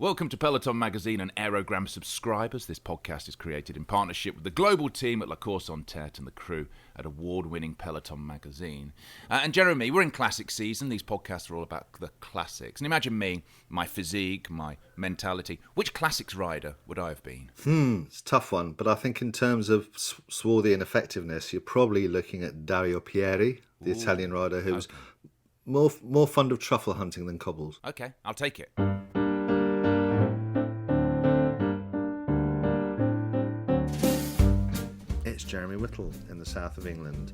Welcome to Peloton Magazine and Aérogramme subscribers. This podcast is created in partnership with the global team at La Course on Tête and the crew at award-winning Peloton Magazine. And Jeremy, we're in classic season. These podcasts are all about the classics. And imagine me, my physique, my mentality. Which classics rider would I have been? It's a tough one, but I think in terms of swarthy and effectiveness, you're probably looking at Dario Pieri, the Italian rider who's more fond of truffle hunting than cobbles. Okay, I'll take it. It's Jeremy Whittle in the south of England,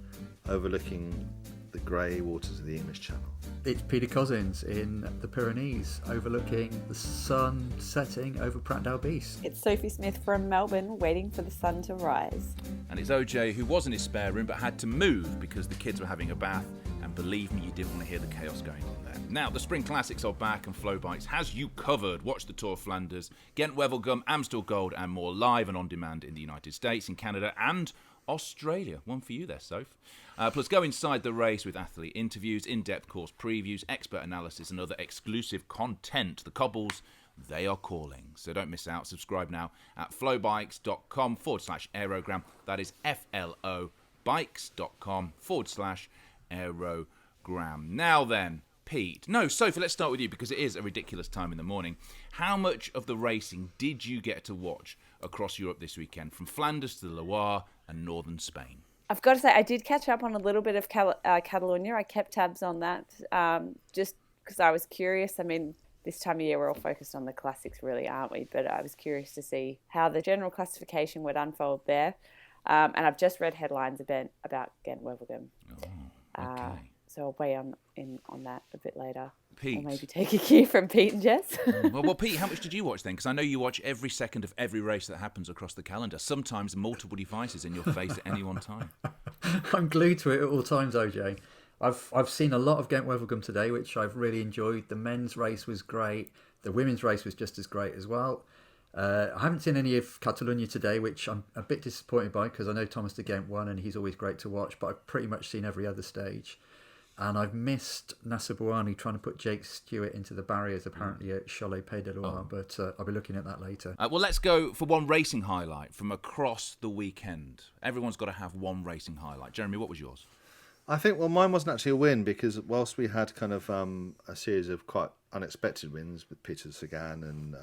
overlooking the grey waters of the English Channel. It's Peter Cossins in the Pyrenees, overlooking the sun setting over Prat d'Albis. It's Sophie Smith from Melbourne, waiting for the sun to rise. And it's OJ, who was in his spare room but had to move because the kids were having a bath. And believe me, you didn't want to hear the chaos going on there. Now, the Spring Classics are back and Flow Bikes has you covered. Watch the Tour of Flanders, Gent-Wevelgem, Amstel Gold and more live and on demand in the United States, in Canada and Australia. One for you there, Soph. Plus go inside the race with athlete interviews, in-depth course previews, expert analysis and other exclusive content. The cobbles, they are calling. So don't miss out. Subscribe now at flowbikes.com/aerogram. That is FLO bikes.com/aerogram. Now then, Pete. No, Sophie, let's start with you because it is a ridiculous time in the morning. How much of the racing did you get to watch across Europe this weekend, from Flanders to the Loire and northern Spain? I've got to say, I did catch up on a little bit of Catalunya. I kept tabs on that just because I was curious. I mean, this time of year we're all focused on the classics, really, aren't we? But I was curious to see how the general classification would unfold there. And I've just read headlines about Gent-Wevelgem. Okay. So I'll weigh in on that a bit later. Pete. Or maybe take a cue from Pete and Jess. Well, Pete, how much did you watch then? Because I know you watch every second of every race that happens across the calendar, sometimes multiple devices in your face at any one time. I'm glued to it at all times, OJ. I've seen a lot of Gent-Wevelgem today, which I've really enjoyed. The men's race was great. The women's race was just as great as well. I haven't seen any of Catalunya today, which I'm a bit disappointed by because I know Thomas de Gent won and he's always great to watch, but I've pretty much seen every other stage. And I've missed Nasser Bouhanni trying to put Jake Stewart into the barriers, apparently, at Cholet Pays de Loire, but I'll be looking at that later. Well, let's go for one racing highlight from across the weekend. Everyone's got to have one racing highlight. Jeremy, what was yours? I think, well, mine wasn't actually a win because whilst we had kind of a series of quite unexpected wins with Peter Sagan and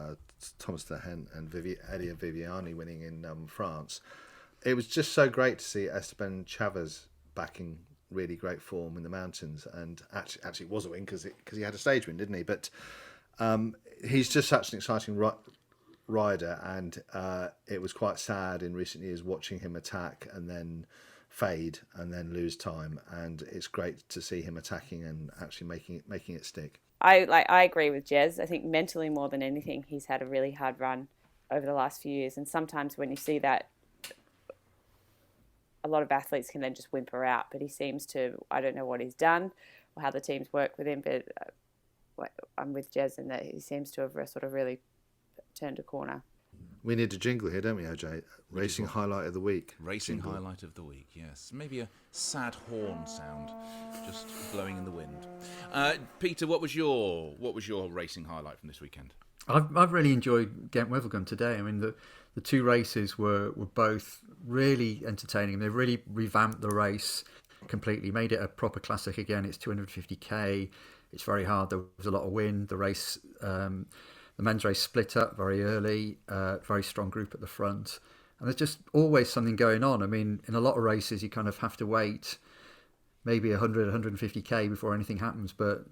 Thomas de Gent and Elia Viviani winning in France, it was just so great to see Esteban Chaves back in really great form in the mountains. And actually it was a win because he had a stage win, didn't he? But he's just such an exciting rider, and it was quite sad in recent years watching him attack and then fade and then lose time, and it's great to see him attacking and actually making it stick. I agree with Jez. I think mentally more than anything, he's had a really hard run over the last few years, and sometimes when you see that, a lot of athletes can then just whimper out, but he seems to, I don't know what he's done or how the teams work with him, but I'm with Jez in that he seems to have sort of really turned a corner. We need a jingle here, don't we, OJ? Racing highlight of the week. Racing highlight of the week, yes. Maybe a sad horn sound just blowing in the wind. Peter, what was your racing highlight from this weekend? I've really enjoyed Gent-Wevelgem today. I mean, the two races were both really entertaining. They really revamped the race completely, made it a proper classic again. It's 250k. It's very hard. There was a lot of wind. The race, the men's race split up very early. Very strong group at the front, and there's just always something going on. I mean, in a lot of races, you kind of have to wait maybe 100, 150k before anything happens, but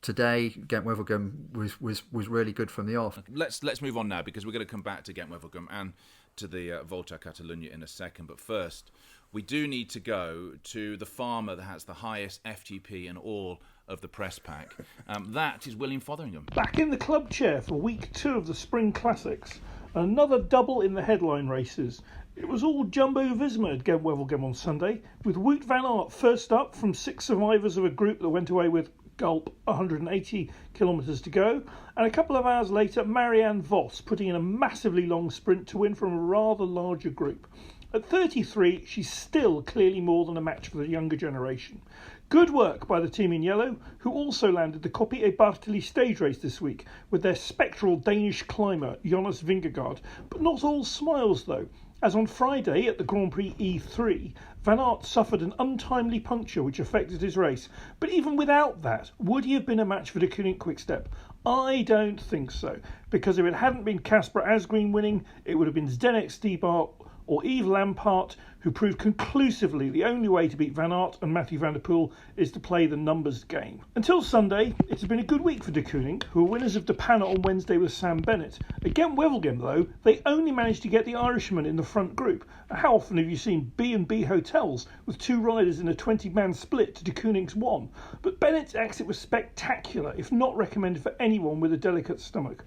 today, Gent-Wevelgem was really good from the off. Let's move on now because we're going to come back to Gent-Wevelgem and to the Volta Catalunya in a second. But first, we do need to go to the farmer that has the highest FTP in all of the press pack. That is William Fotheringham. Back in the club chair for week 2 of the Spring Classics. Another double in the headline races. It was all Jumbo-Visma at Gent-Wevelgem on Sunday, with Wout van Aert first up from 6 survivors of a group that went away with gulp 180 kilometres to go, and a couple of hours later Marianne Vos putting in a massively long sprint to win from a rather larger group. At 33, she's still clearly more than a match for the younger generation. Good work by the team in yellow, who also landed the Coppi e Bartoli stage race this week with their spectral Danish climber Jonas Vingegaard. But not all smiles though, as on Friday at the Grand Prix E3, Van Aert suffered an untimely puncture which affected his race. But even without that, would he have been a match for the Koenig Quick-Step? I don't think so, because if it hadn't been Casper Asgreen winning, it would have been Zdenek Stybar or Yves Lampaert, who proved conclusively the only way to beat Van Aert and Mathieu van der Poel is to play the numbers game. Until Sunday, it has been a good week for De Koenig, who were winners of De Panne on Wednesday with Sam Bennett. At Gent-Wevelgem, though, they only managed to get the Irishman in the front group. How often have you seen B&B hotels with two riders in a 20-man split to De Koenig's one? But Bennett's exit was spectacular, if not recommended for anyone with a delicate stomach.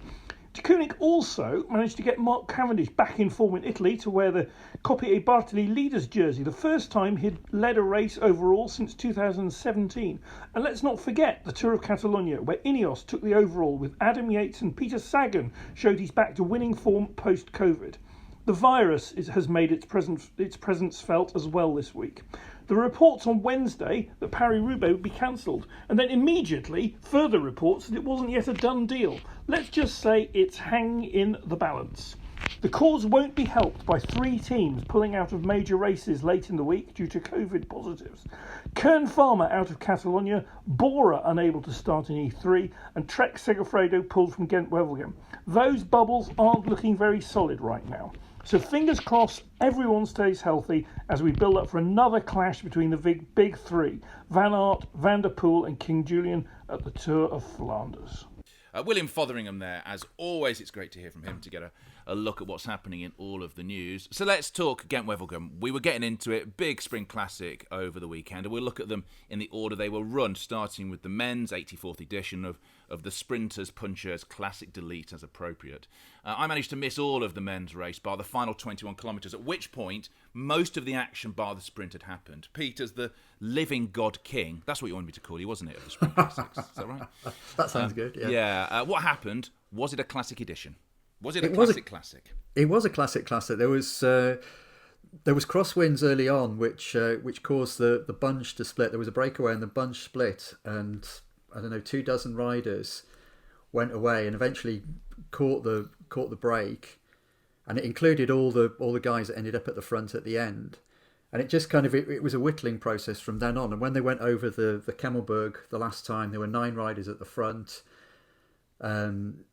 De Koenig also managed to get Mark Cavendish back in form in Italy to wear the Coppi e Bartoli leaders jersey, the first time he'd led a race overall since 2017. And let's not forget the Tour of Catalunya, where Ineos took the overall with Adam Yates and Peter Sagan showed he's back to winning form post-COVID. The virus has made its presence felt as well this week. There were reports on Wednesday that Paris-Roubaix would be cancelled, and then immediately further reports that it wasn't yet a done deal. Let's just say it's hanging in the balance. The cause won't be helped by three teams pulling out of major races late in the week due to COVID positives. Kern Pharma out of Catalunya, Bora unable to start in E3, and Trek Segafredo pulled from Gent-Wevelgem. Those bubbles aren't looking very solid right now. So fingers crossed everyone stays healthy as we build up for another clash between the big three, Van Aert, Van der Poel and King Julian at the Tour of Flanders. William Fotheringham there. As always, it's great to hear from him to get a look at what's happening in all of the news. So let's talk Gent-Wevelgem. We were getting into it. Big spring classic over the weekend. And we'll look at them in the order they were run, starting with the men's 84th edition of the Sprinters Punchers Classic Delete as appropriate. I managed to miss all of the men's race bar the final 21 kilometres, at which point most of the action bar the sprint had happened. Peter's the living God King. That's what you wanted me to call you, wasn't it, of the Spring Classics? Is that right? That sounds good, yeah. Yeah. What happened? Was it a classic edition? Was it a classic? It was a classic. There was crosswinds early on, which caused the bunch to split. There was a breakaway and the bunch split, and I don't know, 24 riders went away and eventually caught the break, and it included all the guys that ended up at the front at the end. And it just kind of it was a whittling process from then on. And when they went over the Kemmelberg the last time, there were 9 riders at the front. Kind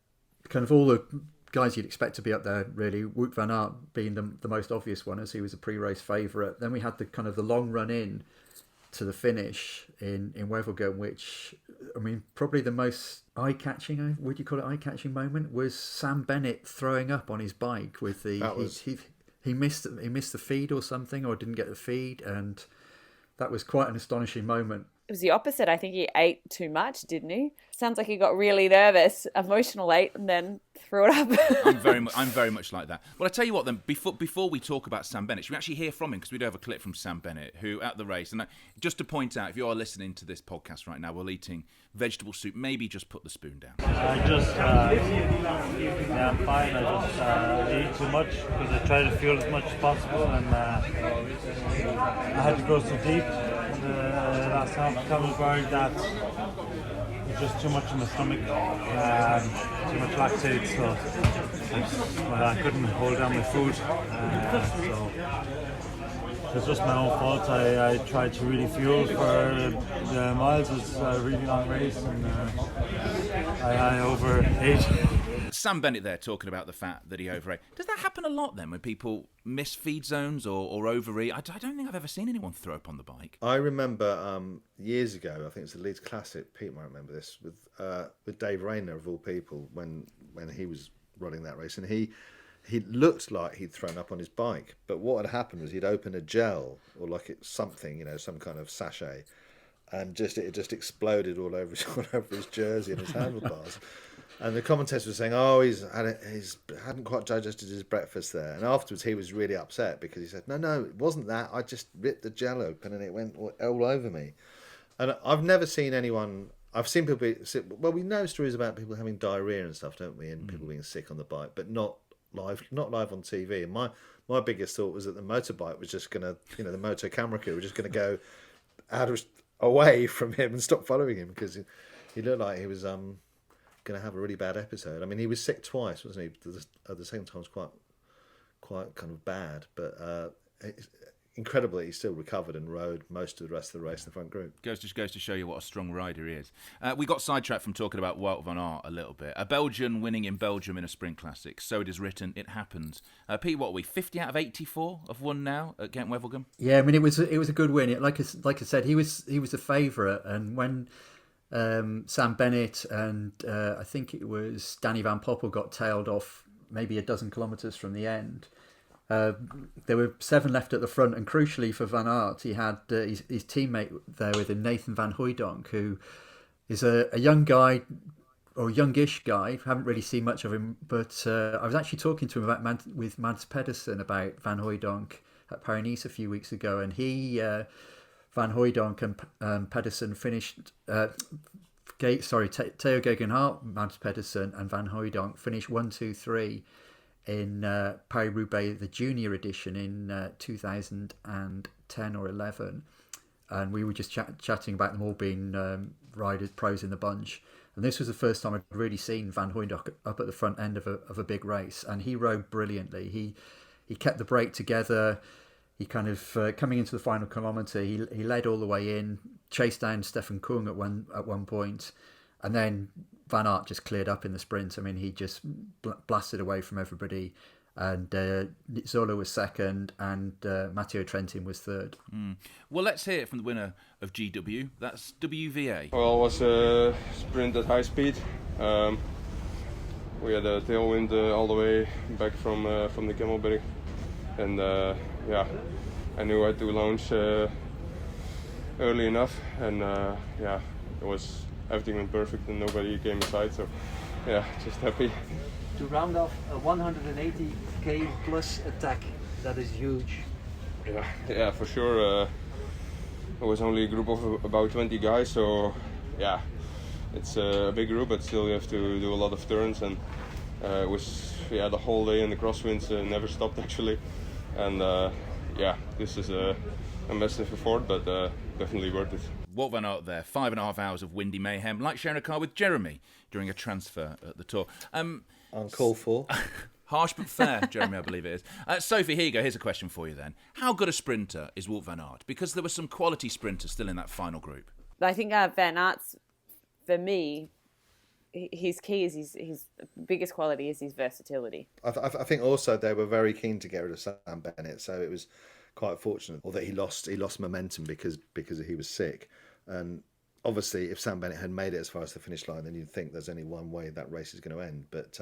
of all the guys you'd expect to be up there, really. Wout van Aert being the most obvious one, as he was a pre-race favourite. Then we had the long run in to the finish in Wevelgem, which, I mean, probably the most eye-catching, would you call it eye-catching moment, was Sam Bennett throwing up on his bike with he missed the feed or something, or didn't get the feed, and that was quite an astonishing moment. It was the opposite. I think he ate too much, didn't he? Sounds like he got really nervous, emotional ate, and then threw it up. I'm very much like that. Well, I tell you what, then, before we talk about Sam Bennett, should we actually hear from him? Because we do have a clip from Sam Bennett, who at the race, and just to point out, if you are listening to this podcast right now while eating vegetable soup, maybe just put the spoon down. I'm fine. I eat too much because I try to fuel as much as possible, and I had to go so deep in the last half of Kemmelberg that it was just too much in my stomach, too much lactate, so I couldn't hold down my food. So it's just my own fault. I tried to really fuel for the miles. It's a really long race, and I overate. Sam Bennett there talking about the fact that he overate. Does that happen a lot then when people miss feed zones or overeat? I don't think I've ever seen anyone throw up on the bike. I remember years ago, I think it's the Leeds Classic, Pete might remember this, with Dave Rayner of all people, when he was running that race, and he looked like he'd thrown up on his bike, but what had happened was he'd opened a gel or something, some kind of sachet, and it just exploded all over his jersey and his handlebars. And the commentators were saying, he hadn't quite digested his breakfast there. And afterwards he was really upset because he said, no, it wasn't that. I just ripped the gel open and it went all over me. And I've never seen anyone... I've seen people we know stories about people having diarrhea and stuff, don't we? And people being sick on the bike, but not not live on TV. And my biggest thought was that the motorbike was just going to, the moto camera crew were just going to go away from him and stop following him, because he looked like he was going to have a really bad episode. I mean, he was sick twice, wasn't he? At the same time, it was quite kind of bad, but incredibly, he still recovered and rode most of the rest of the race in the front group. Goes to show you what a strong rider he is. We got sidetracked from talking about Wout van Aert a little bit. A Belgian winning in Belgium in a sprint classic. So it is written, it happens. Pete, what are we, 50 out of 84 have won now at Gent-Wevelgem? Yeah, I mean, it was a good win. Like I said, he was a favourite, and when Sam Bennett and I think it was Danny Van Poppel got tailed off maybe a dozen kilometres from the end, there were 7 left at the front, and crucially for Van Aert, he had his teammate there with him, Nathan Van Hooijdonk, who is a young guy, or youngish guy. Haven't really seen much of him, but I was actually talking to him with Mads Pedersen about Van Hooijdonk at Paris-Nice a few weeks ago, and he, Van Hooijdonk and Pedersen finished. Theo Gegenhardt, Mads Pedersen, and Van Hooijdonk finished 1, 2, 3 in Paris-Roubaix, the junior edition in 2010 or 11, and we were just chatting about them all being riders, pros in the bunch. And this was the first time I'd really seen Van Hooijdonk up at the front end of a big race, and he rode brilliantly. He kept the break together. He kind of coming into the final kilometre, he led all the way in, chased down Stefan Kung at one point, and then Van Aert just cleared up in the sprint. I mean, he just blasted away from everybody, and Zola was second, and Matteo Trentin was third. Well, let's hear it from the winner of GW. That's WVA. Well, it was a sprint at high speed. We had a tailwind all the way back from the Kemmelberg, and I knew I had to launch early enough, and it was. Everything went perfect and nobody came inside, so just happy. To round off a 180k plus attack, that is huge. Yeah, for sure. It was only a group of about 20 guys, so it's a big group, but still you have to do a lot of turns, and it was the whole day, and the crosswinds never stopped actually, and this is a massive effort, but definitely worth it. Wout van Aert there, 5.5 hours of windy mayhem, like sharing a car with Jeremy during a transfer at the Tour. Uncalled for. Harsh but fair, Jeremy, I believe it is. Sophie, here you go. Here's a question for you then. How good a sprinter is Wout van Aert? Because there were some quality sprinters still in that final group. I think Van Aert's, for me, his key is his biggest quality is his versatility. I think also they were very keen to get rid of Sam Bennett, so it was quite fortunate, or that he lost momentum because he was sick. And obviously, if Sam Bennett had made it as far as the finish line, then you'd think there's only one way that race is going to end. But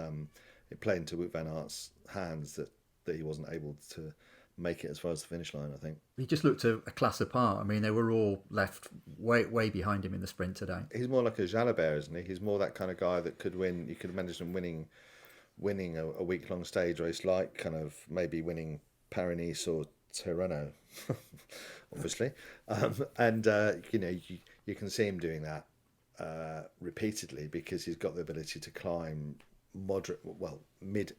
it played into Wout van Aert's hands that he wasn't able to make it as far as the finish line, I think. He just looked a class apart. I mean, they were all left way behind him in the sprint today. He's more like a Jalabert, isn't he? He's more that kind of guy that could win. You could imagine him winning a week-long stage race, like kind of maybe winning Paris-Nice or Tirreno, obviously, and you can see him doing that repeatedly, because he's got the ability to climb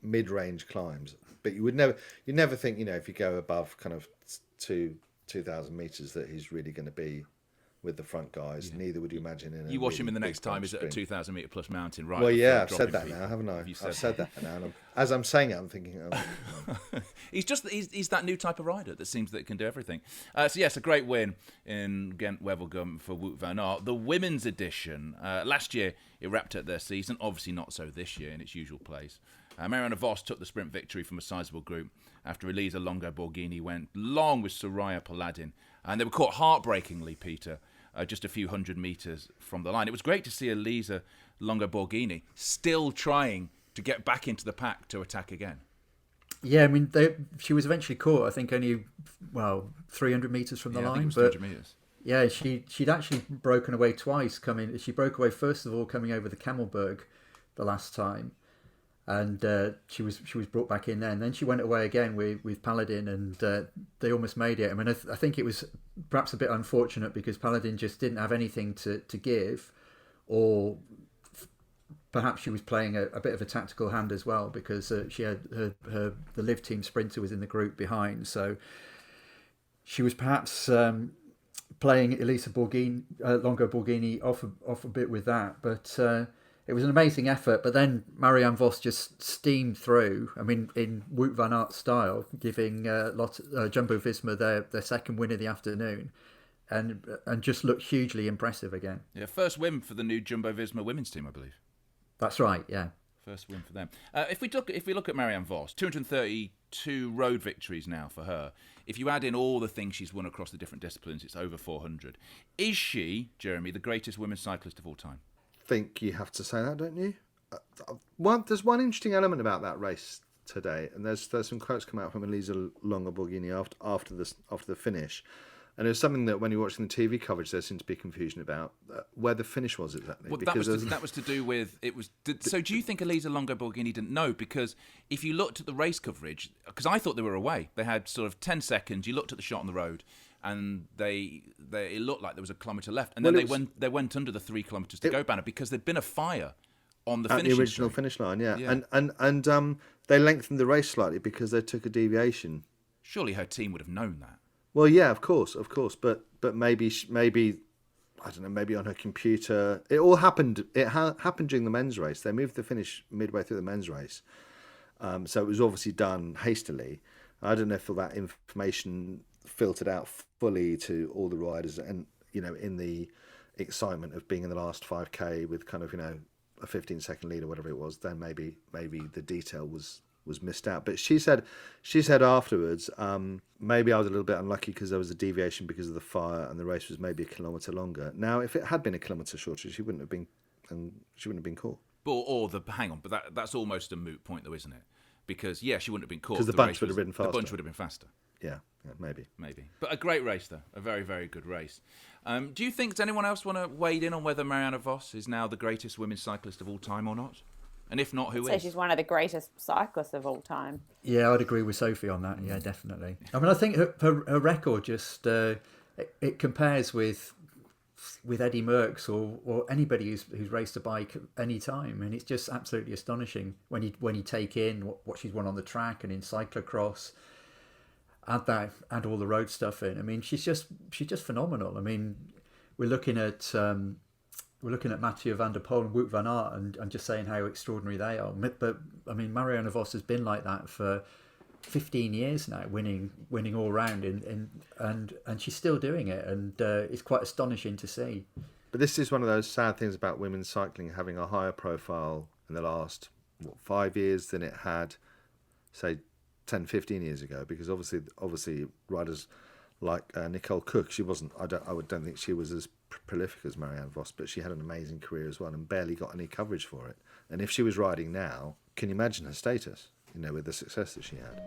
mid-range climbs. But you never think, if you go above kind of 2,000 meters, that he's really going to be with the front guys. Neither would you imagine you watch him in the next time. Is at a 2,000 metre plus mountain, right? Well, yeah, I've said that now, haven't I? I've said that now. And as I'm saying it, I'm thinking, he's that new type of rider that seems that it can do everything. So yes, a great win in Gent-Wevelgem for Wout van Aert. The women's edition last year, it wrapped up their season. Obviously not so this year in its usual place. Marianne Vos took the sprint victory from a sizable group after Elisa Longo Borghini went long with Soraya Paladin, and they were caught heartbreakingly, Peter, just a few hundred metres from the line. It was great to see Elisa Longo Borghini still trying to get back into the pack to attack again. Yeah, I mean, she was eventually caught, I think, only 300 metres from the line. I think it was 300 metres. Yeah, she'd actually broken away twice. She broke away first of all coming over the Kemmelberg the last time, and she was brought back in there, and then she went away again with Paladin, and they almost made it. I mean, I think it was perhaps a bit unfortunate because Paladin just didn't have anything to give, or perhaps she was playing a bit of a tactical hand as well, because she had the live team sprinter was in the group behind, so she was perhaps playing Elisa Longo Borghini off a bit with that. But it was an amazing effort. But then Marianne Vos just steamed through. I mean, in Wout van Aert style, giving Jumbo-Visma their second win of the afternoon. And just looked hugely impressive again. Yeah, first win for the new Jumbo-Visma women's team, I believe. That's right, yeah. First win for them. If we look at Marianne Vos, 232 road victories now for her. If you add in all the things she's won across the different disciplines, it's over 400. Is she, Jeremy, the greatest women's cyclist of all time? I think you have to say that, don't you? There's one interesting element about that race today, and there's some quotes come out from Elisa Longo Borghini after the finish. And it was something that when you're watching the TV coverage, there seemed to be confusion about where the finish was exactly. Well, that was to do with it was. So, do you think Elisa Longo Borghini didn't know? Because if you looked at the race coverage, because I thought they were away, they had sort of 10 seconds. You looked at the shot on the road, and it looked like there was a kilometre left, and then they went under the 3 kilometres to go banner because there'd been a fire on the original finish line. Yeah. And they lengthened the race slightly because they took a deviation. Surely her team would have known that. Well, yeah, of course, but maybe I don't know, maybe on her computer. It all happened. It happened during the men's race. They moved the finish midway through the men's race, so it was obviously done hastily. I don't know if all that information filtered out fully to all the riders, and in the excitement of being in the last 5K with kind of a 15-second lead or whatever it was, then maybe the detail was missed out. But she said afterwards, maybe I was a little bit unlucky because there was a deviation because of the fire and the race was maybe a kilometre longer. Now, if it had been a kilometre shorter, she wouldn't have been caught. But that's almost a moot point, though, isn't it? Because she wouldn't have been caught. Because the bunch would have ridden faster. The bunch would have been faster. Yeah, maybe. But a great race, though. A very, very good race. Do you think, does anyone else want to wade in on whether Marianne Vos is now the greatest women's cyclist of all time or not? And if not, who is? I'd say she's one of the greatest cyclists of all time. Yeah, I'd agree with Sophie on that. Yeah, definitely. I mean, I think her record just it compares with Eddie Merckx or anybody who's raced a bike any time, and it's just absolutely astonishing when you take in what she's won on the track and in cyclocross. Add all the road stuff in. I mean, she's just phenomenal. I mean, we're looking at Mathieu van der Poel and Wout van Aert and just saying how extraordinary they are. But I mean, Marianne Vos has been like that for 15 years now, winning all round, and she's still doing it, and it's quite astonishing to see. But this is one of those sad things about women's cycling having a higher profile in the last 5 years than it had, say, 10, 15 years ago, because obviously riders like Nicole Cook, she wasn't. I don't think she was as prolific as Marianne Vos, but she had an amazing career as well and barely got any coverage for it. And if she was riding now, can you imagine her status? With the success that she had.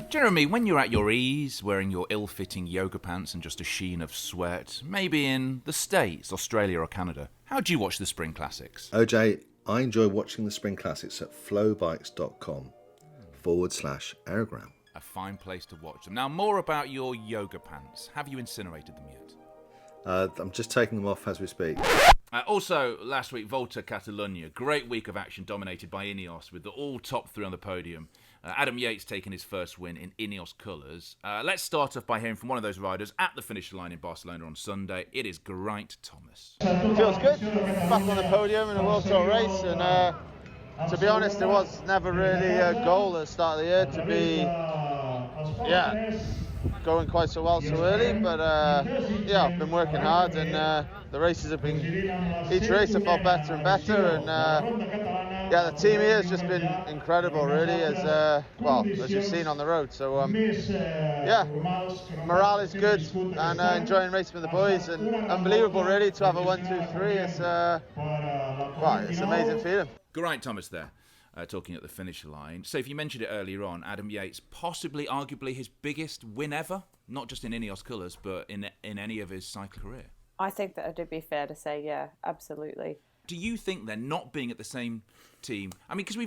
Jeremy, when you're at your ease, wearing your ill-fitting yoga pants and just a sheen of sweat, maybe in the States, Australia or Canada, how do you watch the Spring Classics? OJ, I enjoy watching the Spring Classics at flowbikes.com/Aérogramme. A fine place to watch them. Now, more about your yoga pants. Have you incinerated them yet? I'm just taking them off as we speak. Also, last week, Volta, Catalunya. Great week of action dominated by Ineos with the all top 3 on the podium. Adam Yates taking his first win in Ineos colours. Let's start off by hearing from one of those riders at the finish line in Barcelona on Sunday. It is Geraint Thomas. Feels good. Back on the podium in a World Tour race, and to be honest, it was never really a goal at the start of the year to be going quite so well so early, but I've been working hard, and the races have been, each race I felt better and better, and the team here has just been incredible really, as you've seen on the road. So morale is good, and enjoying racing with the boys, and unbelievable really to have a 1, 2, 3. It's an amazing feeling. Geraint Thomas there. Talking at the finish line. So if you mentioned it earlier on, Adam Yates, arguably his biggest win ever, not just in Ineos colours, but in any of his cycle career. I think that it'd be fair to say, yeah, absolutely. Do you think they're not being at the same team? I mean, because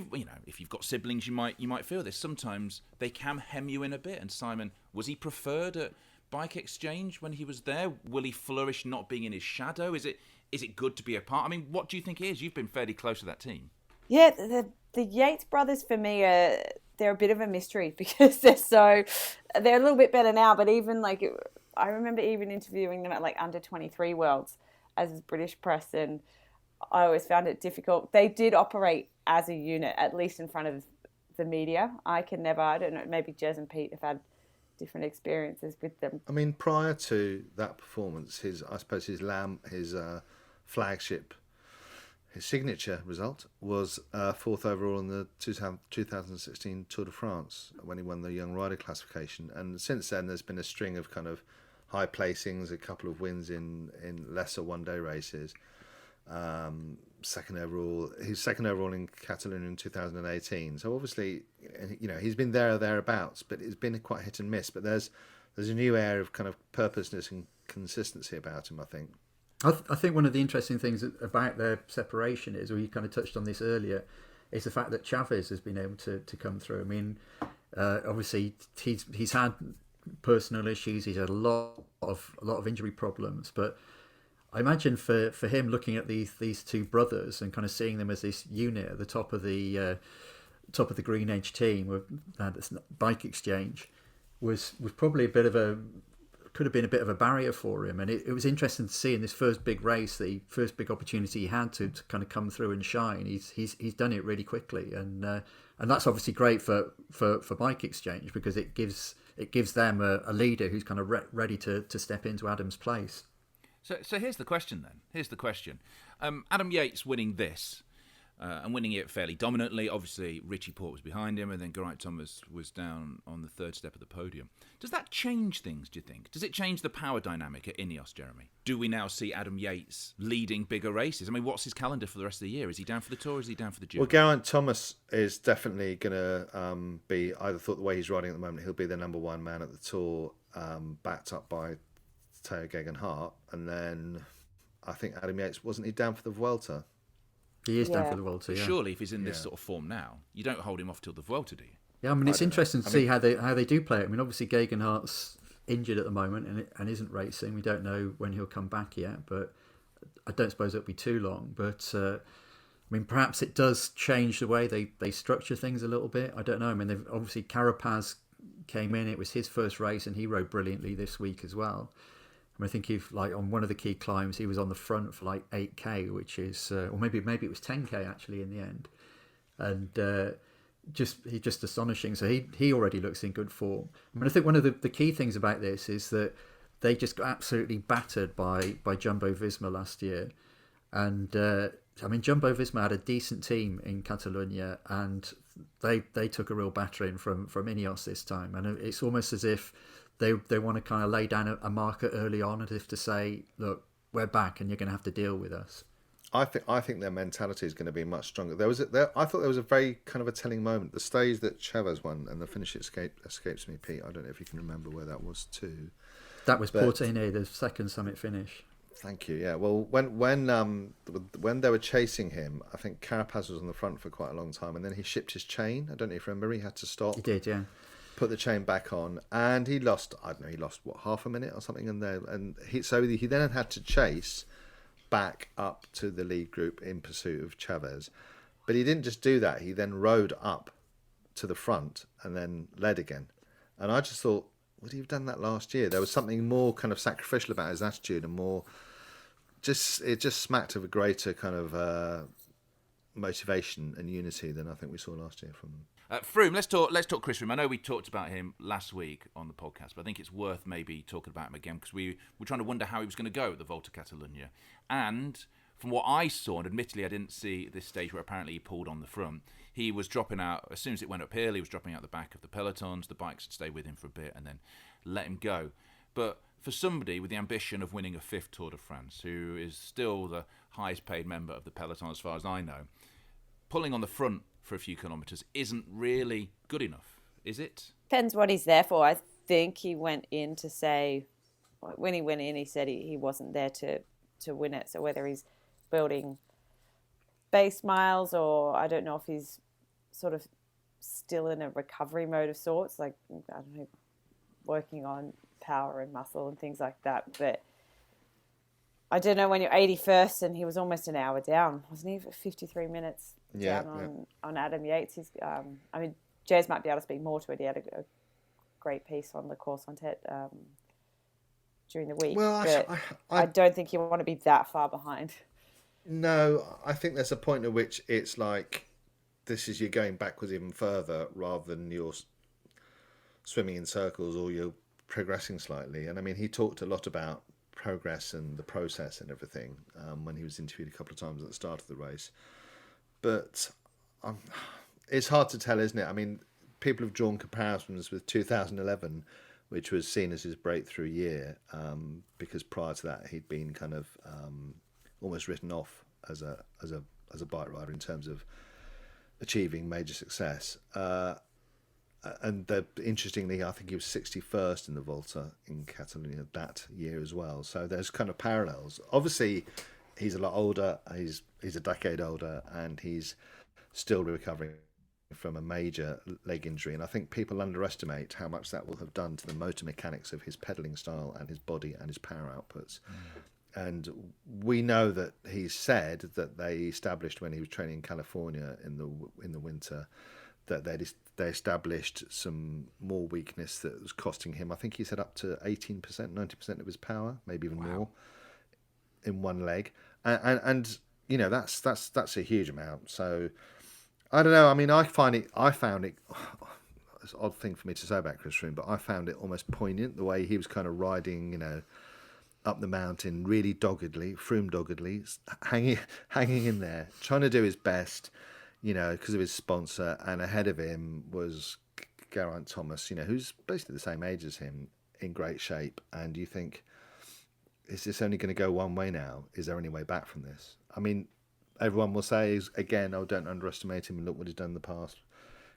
if you've got siblings, you might feel this. Sometimes they can hem you in a bit. And Simon, was he preferred at Bike Exchange when he was there? Will he flourish not being in his shadow? Is Is it good to be a part? I mean, what do you think it is? You've been fairly close to that team. Yeah, the Yates brothers for me they're a bit of a mystery because they're a little bit better now, but even like I remember even interviewing them at like under 23 Worlds as British press, and I always found it difficult. They did operate as a unit, at least in front of the media. I don't know, maybe Jez and Pete have had different experiences with them. I mean, prior to that performance, his flagship, his signature result was fourth overall in the 2016 Tour de France when he won the young rider classification. And since then, there's been a string of kind of high placings, a couple of wins in lesser one-day races. Second overall in Catalunya in 2018. So obviously, he's been there or thereabouts, but it's been quite hit and miss. But there's a new air of kind of purposeness and consistency about him, I think. I think one of the interesting things about their separation is, or you kind of touched on this earlier, is the fact that Chavez has been able to come through. I mean, obviously he's had personal issues. He's had a lot of injury problems, but I imagine for him looking at these two brothers and kind of seeing them as this unit at the top of the Green Edge team with this bike exchange was probably could have been a bit of a barrier for him. And it was interesting to see in this first big race, the first big opportunity he had to kind of come through and shine. He's done it really quickly, and that's obviously great for bike exchange because it gives them a leader who's kind of ready to step into Adam's place. So here's the question then. Here's the question. Adam Yates winning this and winning it fairly dominantly. Obviously, Richie Porte was behind him and then Geraint Thomas was down on the third step of the podium. Does that change things, do you think? Does it change the power dynamic at Ineos, Jeremy? Do we now see Adam Yates leading bigger races? I mean, what's his calendar for the rest of the year? Is he down for the Tour or is he down for the Giro? Well, Geraint Thomas is definitely going to be, either thought the way he's riding at the moment, he'll be the number one man at the Tour, backed up by Tao Geoghegan Hart, and then I think Adam Yates, wasn't he down for the Vuelta? He is down for the Vuelta, yeah. Surely if he's in this sort of form now, you don't hold him off till the Vuelta, do you? Yeah, I mean, it's interesting to see how they do play it. I mean, obviously Geoghegan Hart's injured at the moment and isn't racing. We don't know when he'll come back yet, but I don't suppose it'll be too long. But I mean, perhaps it does change the way they structure things a little bit. I don't know. I mean, they've obviously Carapaz came in. It was his first race, and he rode brilliantly this week as well. I think if like on one of the key climbs, he was on the front for like 8k, which is, or maybe it was 10k actually in the end, and he's just astonishing. So he already looks in good form. I mean, I think one of the key things about this is that they just got absolutely battered by Jumbo-Visma last year, and I mean Jumbo-Visma had a decent team in Catalunya, and they took a real battering from Ineos this time, and it's almost as if they want to kind of lay down a marker early on, as if to say, look, we're back and you're going to have to deal with us. I think their mentality is going to be much stronger. I thought there was a very kind of a telling moment. The stage that Chavez won, and the finish escapes me, Pete. I don't know if you can remember where that was too. That was Portene, the second summit finish. Thank you. Yeah. Well, when they were chasing him, I think Carapaz was on the front for quite a long time, and then he shipped his chain. I don't know if you remember. He had to stop. He did, yeah. Put the chain back on, and he lost what, half a minute or something in there, and he then had to chase back up to the lead group in pursuit of Chavez, but he didn't just do that. He then rode up to the front and then led again, and I just thought, would he have done that last year? There was something more kind of sacrificial about his attitude, and more it just smacked of a greater kind of motivation and unity than I think we saw last year from them. Froome, let's talk Chris Froome. I know we talked about him last week on the podcast, but I think it's worth maybe talking about him again because we were trying to wonder how he was going to go at the Volta Catalunya. And from what I saw, and admittedly I didn't see this stage where apparently he pulled on the front, he was dropping out, as soon as it went uphill, he was dropping out the back of the pelotons, the bikes would stay with him for a bit and then let him go. But for somebody with the ambition of winning a fifth Tour de France, who is still the highest paid member of the peloton as far as I know, pulling on the front for a few kilometres isn't really good enough, is it? Depends what he's there for. I think he went in to say, when he went in, he said he wasn't there to win it. So whether he's building base miles, or I don't know if he's sort of still in a recovery mode of sorts, like, I don't know, working on power and muscle and things like that. But I don't know, when you're 81st, and he was almost an hour down, wasn't he? 53 minutes down on Adam Yates. I mean, Jez might be able to speak more to it. He had a great piece on the course on Tête during the week. Well, but I don't think you want to be that far behind. No, I think there's a point at which it's like, this is, you're going backwards even further rather than you're swimming in circles or you're progressing slightly. And I mean, he talked a lot about progress and the process and everything when he was interviewed a couple of times at the start of the race. But it's hard to tell, isn't it? I mean, people have drawn comparisons with 2011, which was seen as his breakthrough year, because prior to that he'd been kind of almost written off as a bike rider in terms of achieving major success. And interestingly, I think he was 61st in the Volta in Catalunya that year as well. So there's kind of parallels. Obviously, he's a lot older. He's a decade older, and he's still recovering from a major leg injury. And I think people underestimate how much that will have done to the motor mechanics of his pedalling style and his body and his power outputs. And we know that he said that they established, when he was training in California in the winter, that they established some more weakness that was costing him. I think he said up to 18%, 90% of his power, maybe even more, in one leg. And you know, that's a huge amount. So I don't know. I mean, I found it. It's an odd thing for me to say about Chris Froome, but I found it almost poignant the way he was kind of riding, you know, up the mountain, really doggedly, Froome doggedly, hanging in there, trying to do his best, you know, because of his sponsor. And ahead of him was Geraint Thomas, you know, who's basically the same age as him, in great shape. And you think, is this only going to go one way now? Is there any way back from this? I mean, everyone will say, again, oh, don't underestimate him, and look what he's done in the past,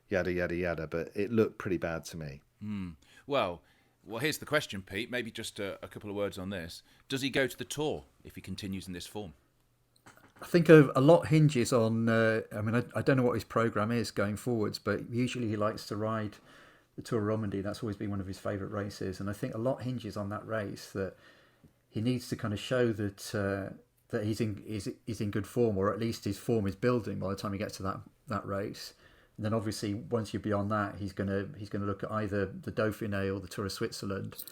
yada, yada, yada. But it looked pretty bad to me. Well, here's the question, Pete. Maybe just a couple of words on this. Does he go to the Tour if he continues in this form? I think a lot hinges on, I don't know what his programme is going forwards, but usually he likes to ride the Tour of Romandy. That's always been one of his favourite races. And I think a lot hinges on that race, that he needs to kind of show that he's in good form, or at least his form is building by the time he gets to that race. And then obviously once you're beyond that, he's going to look at either the Dauphiné or the Tour of Switzerland.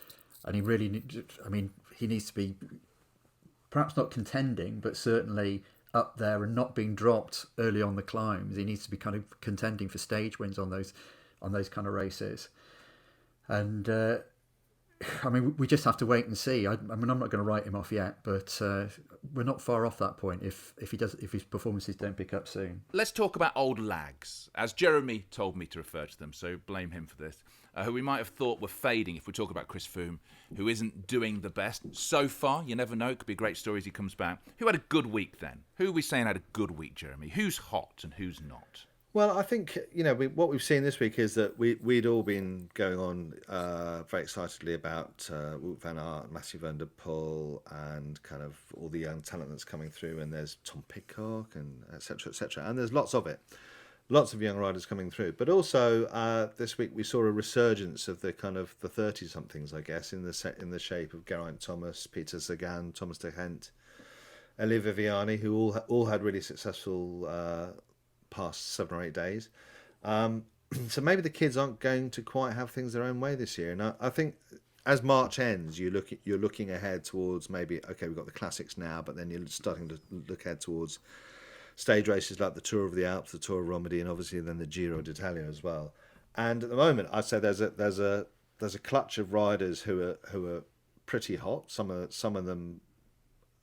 And he needs to be perhaps not contending, but certainly up there and not being dropped early on the climbs. He needs to be kind of contending for stage wins on those kind of races. And we just have to wait and see. I'm not going to write him off yet, but we're not far off that point if his performances don't pick up soon. Let's talk about old lags, as Jeremy told me to refer to them, so blame him for this, who we might have thought were fading if we talk about Chris Froome, who isn't doing the best so far. You never know, it could be a great story as he comes back. Who had a good week then? Who are we saying had a good week, Jeremy? Who's hot and who's not? Well, I think, you know, what we've seen this week is that we'd all been going on very excitedly about Wout van Aert, Mathieu van der Poel, and kind of all the young talent that's coming through. And there's Tom Pidcock and et cetera, et cetera. And there's lots of it. Lots of young riders coming through. But also this week we saw a resurgence of the kind of the 30-somethings, I guess, in the shape of Geraint Thomas, Peter Sagan, Thomas de Gent, Elia Viviani, who all had really successful past 7 or 8 days. So maybe the kids aren't going to quite have things their own way this year. And I think as March ends, you're looking ahead towards maybe, okay, we've got the classics now, but then you're starting to look ahead towards stage races like the Tour of the Alps, the Tour of Romandy, and obviously then the Giro d'Italia as well. And at the moment, I'd say there's a clutch of riders who are pretty hot. Some of them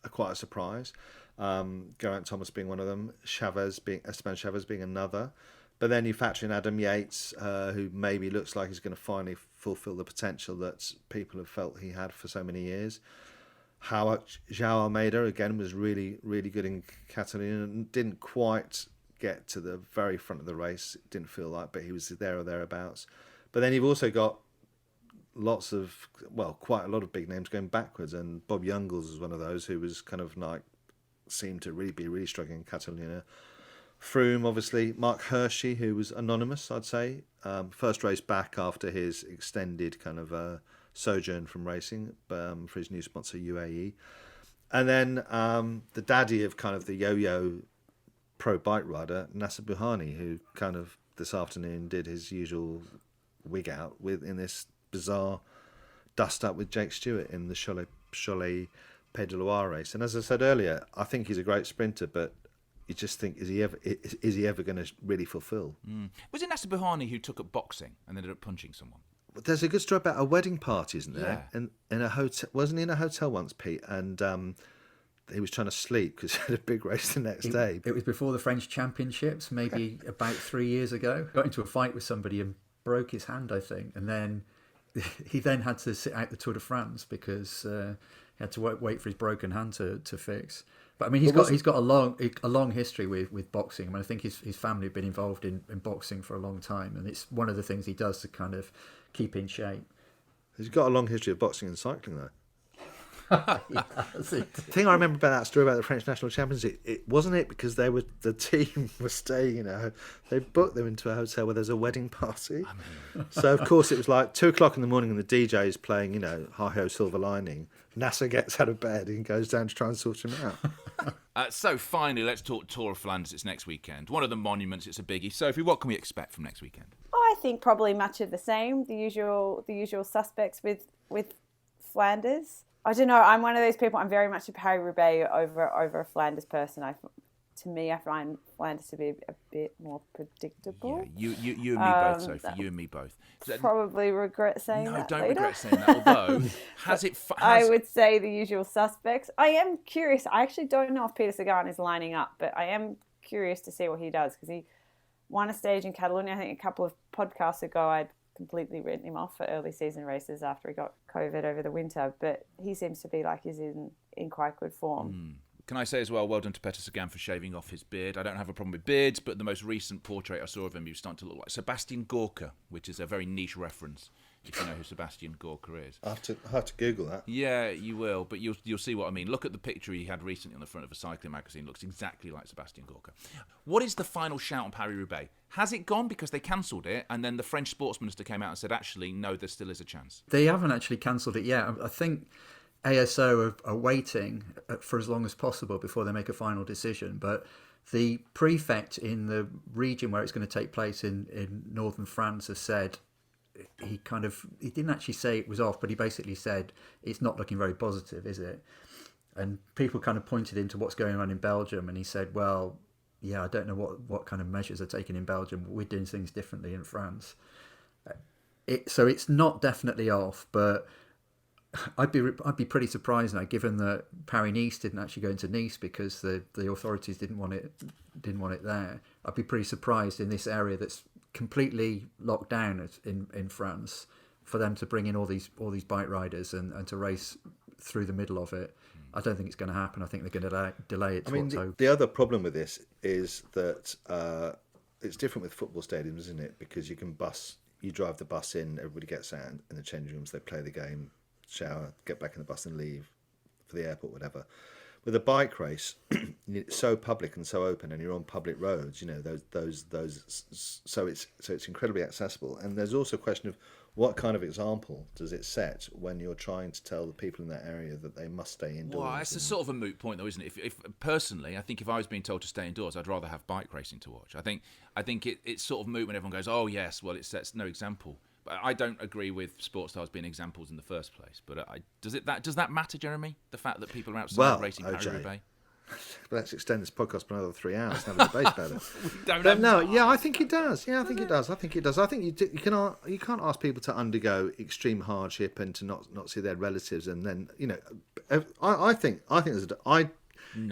are quite a surprise. Geraint Thomas being one of them, Esteban Chavez being another. But then you factor in Adam Yates, who maybe looks like he's going to finally fulfil the potential that people have felt he had for so many years. João Almeida, again, was really, really good in Catalunya and didn't quite get to the very front of the race. It didn't feel like, but he was there or thereabouts. But then you've also got quite a lot of big names going backwards. And Bob Jungels is one of those who was kind of like, seemed to be really struggling in Catalunya. Froome, obviously. Mark Hirschi, who was anonymous, I'd say. First race back after his extended kind of sojourn from racing for his new sponsor, UAE. And then the daddy of kind of the yo-yo pro bike rider, Nasser Buhani, who kind of this afternoon did his usual wig out in this bizarre dust up with Jake Stewart in the Cholet Pays de Loire race. And as I said earlier, I think he's a great sprinter, but you just think, is he ever going to really fulfil? Was it Nasser Buhani who took up boxing and ended up punching someone? There's a good story about a wedding party, isn't there? Yeah. In a hotel, wasn't he in a hotel once, Pete? And he was trying to sleep because he had a big race the next day. It was before the French Championships, maybe about 3 years ago. Got into a fight with somebody and broke his hand, I think, and then he then had to sit out the Tour de France because he had to wait for his broken hand to fix. But I mean, he's got a long history with boxing. I mean, I think his family have been involved in boxing for a long time, and it's one of the things he does to kind of keep in shape. He's got a long history of boxing and cycling, though. The thing I remember about that story about the French national championship, it wasn't it because the team was staying, they booked them into a hotel where there's a wedding party. So of course it was like 2:00 in the morning and the DJ is playing, Hi Ho Silver Lining. Nasser gets out of bed and goes down to try and sort him out. So finally, let's talk Tour of Flanders. It's next weekend. One of the monuments. It's a biggie. Sophie, what can we expect from next weekend? I think probably much of the same. The usual suspects with Flanders. I don't know. I'm one of those people. I'm very much a Paris-Roubaix over a Flanders person. To me, I find Flanders to be a bit more predictable. Yeah, you and me both, Sophie. You and me both. Probably regret saying that. No, don't later. regret saying that. Although, I would say the usual suspects. I am curious. I actually don't know if Peter Sagan is lining up, but I am curious to see what he does because he won a stage in Catalunya. I think a couple of podcasts ago, I'd completely written him off for early season races after he got COVID over the winter, but he seems to be like he's in quite good form. Can I say as well, well done to Peter Sagan for shaving off his beard. I don't have a problem with beards, but the most recent portrait I saw of him, he was starting to look like Sebastian Gorka, which is a very niche reference, if you know who Sebastian Gorka is. I have to Google that. Yeah, you will, but you'll see what I mean. Look at the picture he had recently on the front of a cycling magazine. Looks exactly like Sebastian Gorka. What is the final shout on Paris-Roubaix? Has it gone because they cancelled it, and then the French sports minister came out and said, actually, no, there still is a chance? They haven't actually cancelled it yet. I think ASO are waiting for as long as possible before they make a final decision. But the prefect in the region where it's going to take place in northern France has said he didn't actually say it was off, but he basically said it's not looking very positive, is it? And people kind of pointed into what's going on in Belgium, and he said, well, yeah, I don't know what kind of measures are taken in Belgium. We're doing things differently in France. So it's not definitely off, but I'd be pretty surprised now, given that Paris-Nice didn't actually go into Nice because the authorities didn't want it there. I'd be pretty surprised in this area that's completely locked down in France for them to bring in all these bike riders and to race through the middle of it. I don't think it's going to happen. I think they're going to delay it to October. The other problem with this is that it's different with football stadiums, isn't it? Because you drive the bus in, everybody gets out in the changing rooms, they play the game, shower, get back in the bus and leave for the airport, whatever. With a bike race, it's so public and so open, and you're on public roads. So it's incredibly accessible. And there's also a question of what kind of example does it set when you're trying to tell the people in that area that they must stay indoors. Well, it's a sort of a moot point, though, isn't it? If personally, I think if I was being told to stay indoors, I'd rather have bike racing to watch. I think it's sort of moot when everyone goes, "Oh yes, well it sets no example." But I don't agree with sports stars being examples in the first place. But does that matter, Jeremy? The fact that people are outside racing Paris-Roubaix? Let's extend this podcast for another 3 hours and have a debate about it. I think it does. I think it does. I think you can't ask people to undergo extreme hardship and to not see their relatives, and then I think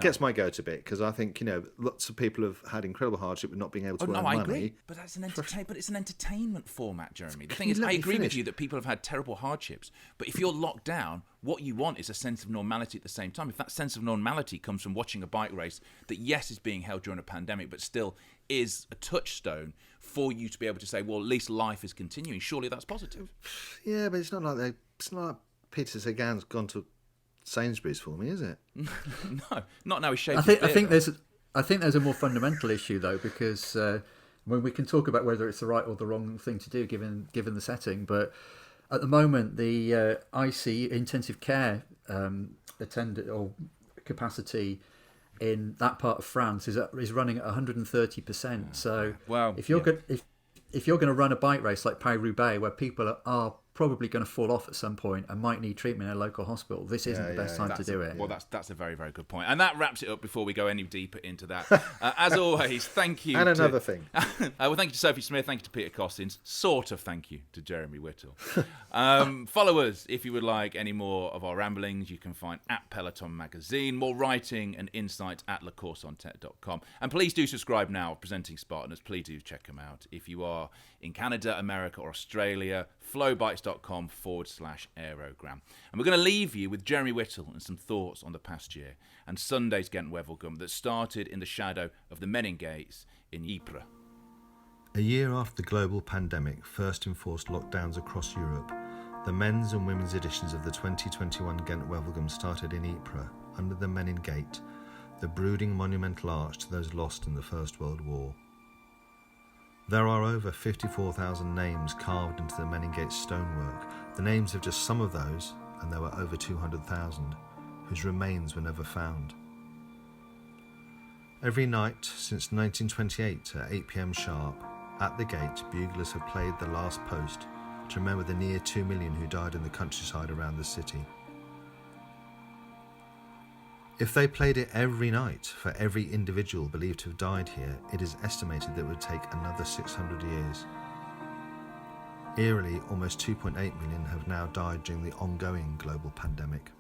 gets my goat a bit, because I think lots of people have had incredible hardship with not being able to earn money. I agree. But it's an entertainment format, Jeremy. The thing is, I agree with you that people have had terrible hardships. But if you're locked down, what you want is a sense of normality at the same time. If that sense of normality comes from watching a bike race that, yes, is being held during a pandemic, but still is a touchstone for you to be able to say, well, at least life is continuing. Surely that's positive. Yeah, but it's not like Peter Sagan's gone to Sainsbury's for me, is it? No, not now. He's shaved. I think there's a more fundamental issue though, because when we can talk about whether it's the right or the wrong thing to do given the setting, but at the moment the IC intensive care attendant or capacity in that part of France is running at 130%. So Well, if you're if you're going to run a bike race like Paris-Roubaix, where people are probably going to fall off at some point and might need treatment in a local hospital, this isn't the best time to do it. Well, that's a very, very good point. And that wraps it up before we go any deeper into that. As always, thank you. And another thing. Well, thank you to Sophie Smith. Thank you to Peter Cossins. Sort of thank you to Jeremy Whittle. Follow us if you would like any more of our ramblings. You can find at Peloton Magazine, more writing and insight at lecourseontete.com. And please do subscribe now, Presenting Spartaners. Please do check them out. If you are in Canada, America or Australia, flowbikes.com/Aérogramme. And we're going to leave you with Jeremy Whittle and some thoughts on the past year and Sunday's Gent-Wevelgem that started in the shadow of the men in Gates in Ypres. A year after the global pandemic first enforced lockdowns across Europe, the men's and women's editions of the 2021 Gent-Wevelgem started in Ypres, under the Menin Gate, the brooding monumental arch to those lost in the First World War. There are over 54,000 names carved into the Menin Gate stonework, the names of just some of those, and there were over 200,000, whose remains were never found. Every night since 1928 at 8 p.m. sharp, at the gate, buglers have played the last post to remember the near 2 million who died in the countryside around the city. If they played it every night for every individual believed to have died here, it is estimated that it would take another 600 years. Eerily, almost 2.8 million have now died during the ongoing global pandemic.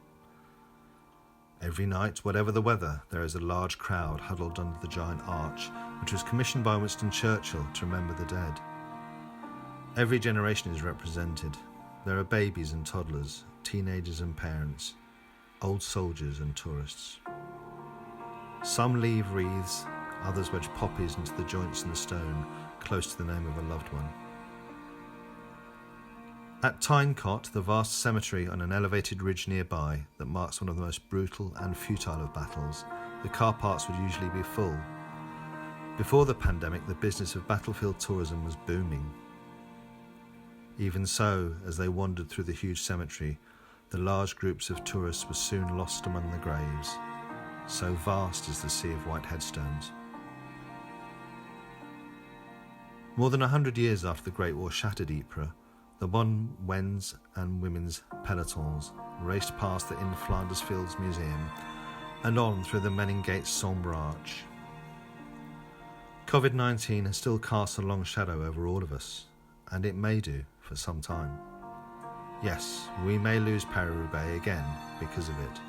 Every night, whatever the weather, there is a large crowd huddled under the giant arch, which was commissioned by Winston Churchill to remember the dead. Every generation is represented. There are babies and toddlers, teenagers and parents, old soldiers and tourists. Some leave wreaths, others wedge poppies into the joints in the stone, close to the name of a loved one. At Tynecott, the vast cemetery on an elevated ridge nearby that marks one of the most brutal and futile of battles, the car parks would usually be full. Before the pandemic, the business of battlefield tourism was booming. Even so, as they wandered through the huge cemetery, the large groups of tourists were soon lost among the graves. So vast is the sea of white headstones. More than 100 years after the Great War shattered Ypres, the men's and women's pelotons raced past the In Flanders Fields Museum and on through the Menin Gates sombre arch. COVID-19 has still cast a long shadow over all of us, and it may do for some time. Yes, we may lose Paris-Roubaix again because of it,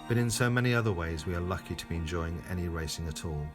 but in so many other ways we are lucky to be enjoying any racing at all.